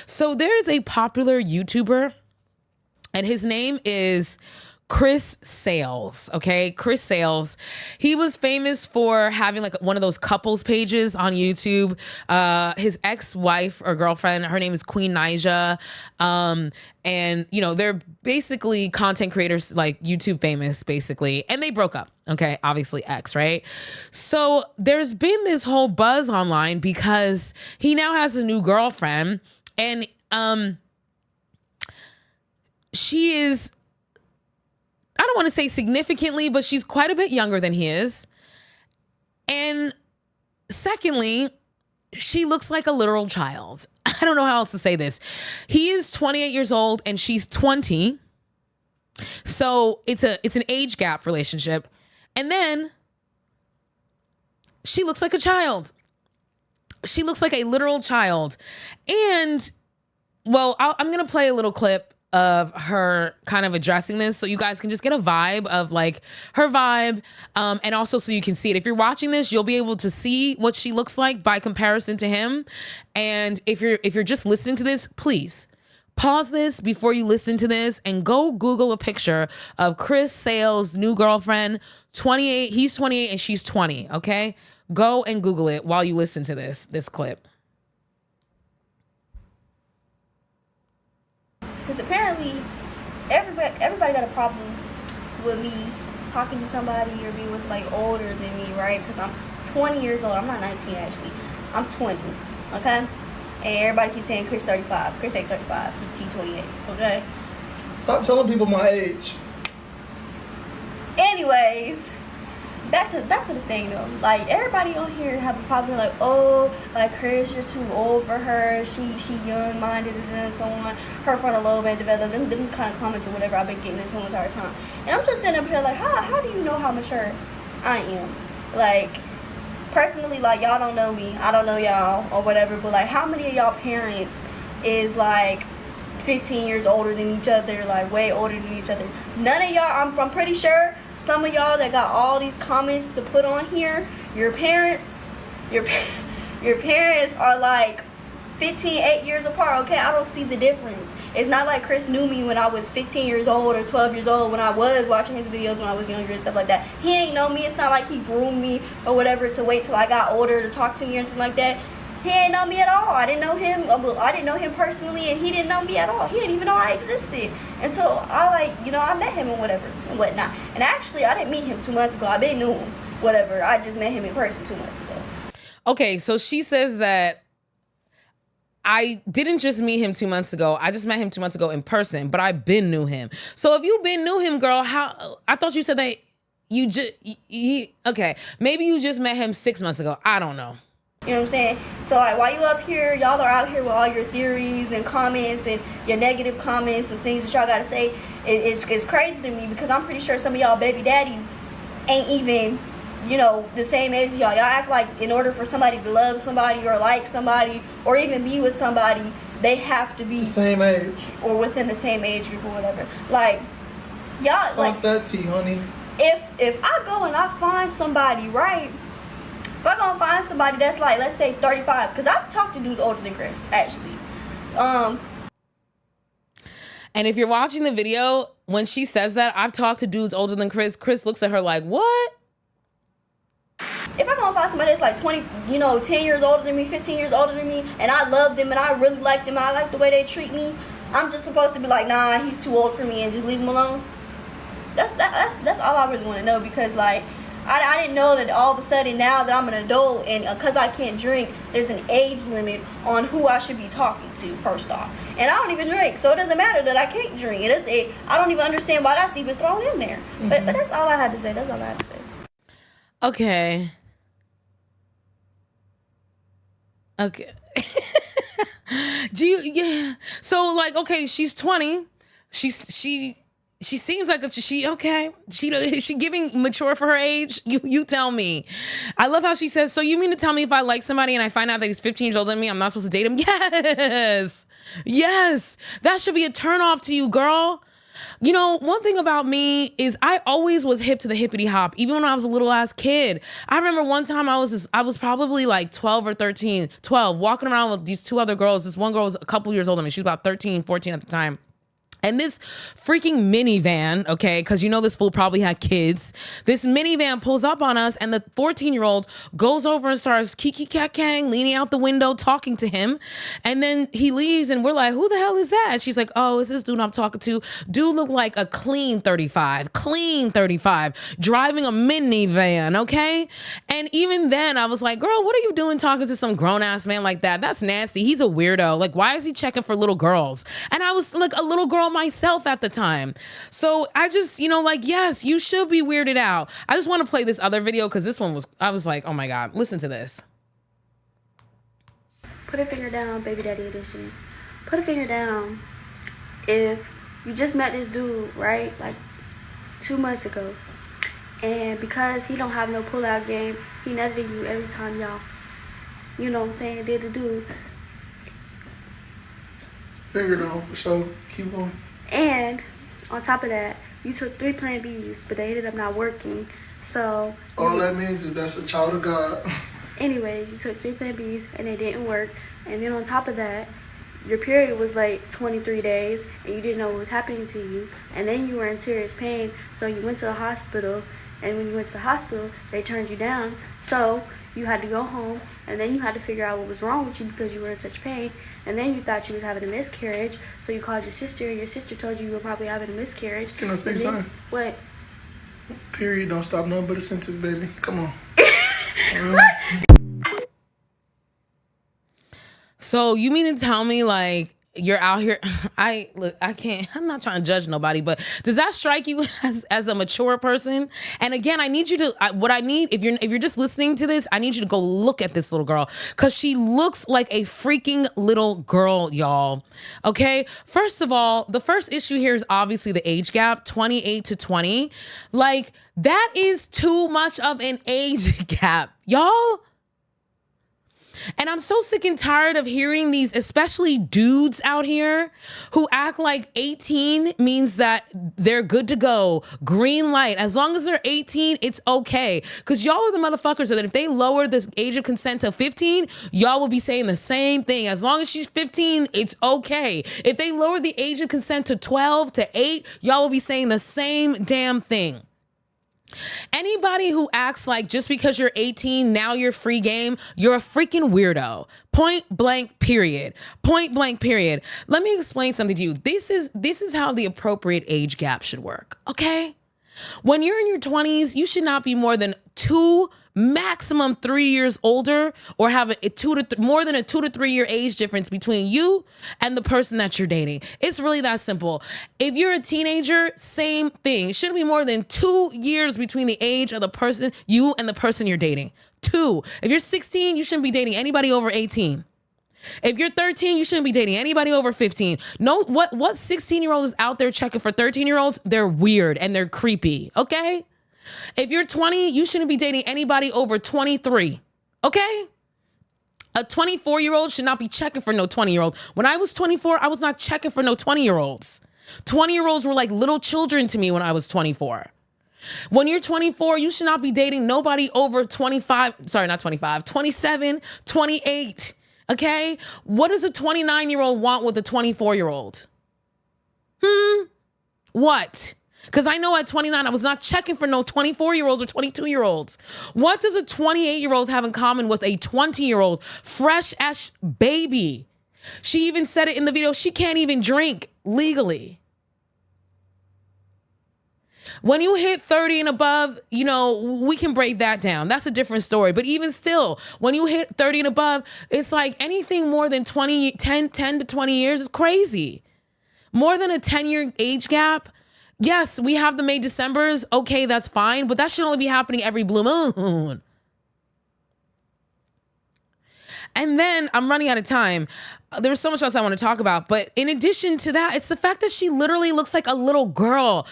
So there's a popular YouTuber, and his name is Chris Sales. Okay. Chris Sales. He was famous for having like one of those couples pages on YouTube. His ex-wife or girlfriend, her name is Queen Naija. And you know, they're basically content creators, like YouTube famous basically. And they broke up. Okay. Obviously ex, right? So there's been this whole buzz online because he now has a new girlfriend, and, she is, I don't want to say significantly, but she's quite a bit younger than he is. And secondly, she looks like a literal child. I don't know how else to say this. He is 28 years old and she's 20. So it's an age gap relationship. And then she looks like a child. She looks like a literal child. And well, I'm going to play a little clip of her kind of addressing this so you guys can just get a vibe of like her vibe, and also so you can see it. If you're watching this, you'll be able to see what she looks like by comparison to him. And if you're just listening to this, please pause this before you listen to this and go Google a picture of Chris Sales' new girlfriend, 28. He's 28 and she's 20, okay? Go and Google it while you listen to this clip. Since apparently everybody got a problem with me talking to somebody or being with somebody older than me, right? Because I'm 20 years old. I'm not 19 actually. I'm 20, okay? And everybody keeps saying Chris 35. Chris ain't 35. He 28, okay? Stop telling people my age. Anyways, that's the thing though. Like everybody on here have a problem like, oh, like Chris, you're too old for her. She young minded and so on. Her frontal lobe ain't developed. Them kind of comments or whatever I've been getting this whole entire time. And I'm just sitting up here like, how do you know how mature I am? Like personally, like y'all don't know me. I don't know y'all or whatever. But like, how many of y'all parents is like 15 years older than each other? Like way older than each other. None of y'all. I'm pretty sure. Some of y'all that got all these comments to put on here, your parents are like 8 years apart, okay? I don't see the difference. It's not like Chris knew me when I was 15 years old or 12 years old when I was watching his videos when I was younger and stuff like that. He ain't know me. It's not like he groomed me or whatever to wait till I got older to talk to me or anything like that. He ain't know me at all. I didn't know him. I didn't know him personally, and he didn't know me at all. He didn't even know I existed until I met him and whatever and whatnot. And actually, I didn't meet him 2 months ago. I been knew him, whatever. I just met him in person 2 months ago. Okay, so she says that I didn't just meet him 2 months ago. I just met him 2 months ago in person, but I been knew him. So if you been knew him, girl, how? I thought you said that you just okay. Maybe you just met him 6 months ago. I don't know. You know what I'm saying? So like while you up here, y'all are out here with all your theories and comments and your negative comments and things that y'all gotta say. It's crazy to me because I'm pretty sure some of y'all baby daddies ain't even, you know, the same age as y'all. Y'all act like in order for somebody to love somebody or like somebody or even be with somebody, they have to be the same age or within the same age group or whatever. Like y'all, fuck like that tea, honey. If I go and I find somebody, right? If I gonna find somebody that's like, let's say 35, because I've talked to dudes older than Chris, actually. And if you're watching the video, when she says that, I've talked to dudes older than Chris, Chris looks at her like, what? If I'm gonna find somebody that's like 20, 10 years older than me, 15 years older than me, and I love them and I really like them and I like the way they treat me, I'm just supposed to be like, nah, he's too old for me and just leave him alone? That's all I really want to know, because like, I didn't know that all of a sudden now that I'm an adult and because I can't drink, there's an age limit on who I should be talking to, first off. And I don't even drink, so it doesn't matter that I can't drink. I don't even understand why that's even thrown in there. Mm-hmm. But that's all I had to say. That's all I had to say. Okay. Okay. Yeah. So like, okay, she's 20. She seems like she giving mature for her age. You tell me. I love how she says, so you mean to tell me if I like somebody and I find out that he's 15 years older than me, I'm not supposed to date him? Yes. That should be a turnoff to you, girl. You know, one thing about me is I always was hip to the hippity hop, even when I was a little ass kid. I remember one time I was probably like 12 or 13, 12, walking around with these two other girls. This one girl was a couple years older than me. She was about 13, 14 at the time. And this freaking minivan, okay, because you know this fool probably had kids. This minivan pulls up on us, and the 14-year-old goes over and starts kiki-cat-kang, leaning out the window, talking to him. And then he leaves, and we're like, who the hell is that? And she's like, oh, it's this dude I'm talking to. Dude looked like a clean 35, driving a minivan, okay? And even then, I was like, girl, what are you doing talking to some grown-ass man like that? That's nasty. He's a weirdo. Like, why is he checking for little girls? And I was like a little girl myself at the time. So I just, you know, like, yes, you should be weirded out. I just want to play this other video because this one was, I was like, oh my God, listen to this. Put a finger down, baby daddy edition. Put a finger down if you just met this dude, right? Like 2 months ago. And because he don't have no pullout game, he nutted you every time y'all, you know what I'm saying, did the dude. Finger down, for sure. Keep going. And on top of that, you took 3 Plan Bs, but they ended up not working. So all that means is that's a child of God. Anyways, you took 3 Plan Bs and they didn't work. And then on top of that, your period was like 23 days and you didn't know what was happening to you. And then you were in serious pain, so you went to the hospital. And when you went to the hospital, they turned you down. So you had to go home, and then you had to figure out what was wrong with you because you were in such pain. And then you thought you was having a miscarriage, so you called your sister, and your sister told you were probably having a miscarriage. Can I say something? What? Period don't stop nothing but a sentence, baby. Come on. So you mean to tell me, like, you're out here? I'm not trying to judge nobody, but does that strike you as a mature person? And again, I need you to, if you're just listening to this, I need you to go look at this little girl, because she looks like a freaking little girl, y'all. Okay. First of all, the first issue here is obviously the age gap, 28 to 20. Like, that is too much of an age gap, y'all. And I'm so sick and tired of hearing these, especially dudes out here, who act like 18 means that they're good to go. Green light. As long as they're 18, it's okay. Because y'all are the motherfuckers that if they lower this age of consent to 15, y'all will be saying the same thing. As long as she's 15, it's okay. If they lower the age of consent to 12 to 8, y'all will be saying the same damn thing. Anybody who acts like just because you're 18, now you're free game, you're a freaking weirdo. Point blank, period. Point blank, period. Let me explain something to you. This is how the appropriate age gap should work, okay? When you're in your 20s, you should not be more than 2, maximum 3 years older, or have more than a 2 to 3 year age difference between you and the person that you're dating. It's really that simple. If you're a teenager, same thing. It shouldn't be more than 2 years between the age of the person, you and the person you're dating. 2. If you're 16, you shouldn't be dating anybody over 18. If you're 13, you shouldn't be dating anybody over 15. No, what 16-year-old is out there checking for 13-year-olds? They're weird and they're creepy, okay? If you're 20, you shouldn't be dating anybody over 23, okay? A 24-year-old should not be checking for no 20-year-old. When I was 24, I was not checking for no 20-year-olds. 20-year-olds were like little children to me when I was 24. When you're 24, you should not be dating nobody over 25, sorry, not 25, 27, 28, okay? What does a 29-year-old want with a 24-year-old? What? Because I know at 29, I was not checking for no 24-year-olds or 22-year-olds. What does a 28-year-old have in common with a 20-year-old fresh-ass baby? She even said it in the video. She can't even drink legally. When you hit 30 and above, you know, we can break that down. That's a different story. But even still, when you hit 30 and above, it's like anything more than 10 to 20 years is crazy. More than a 10-year age gap. Yes, we have the May Decembers. Okay, that's fine. But that should only be happening every blue moon. And then I'm running out of time. There's so much else I want to talk about. But in addition to that, it's the fact that she literally looks like a little girl.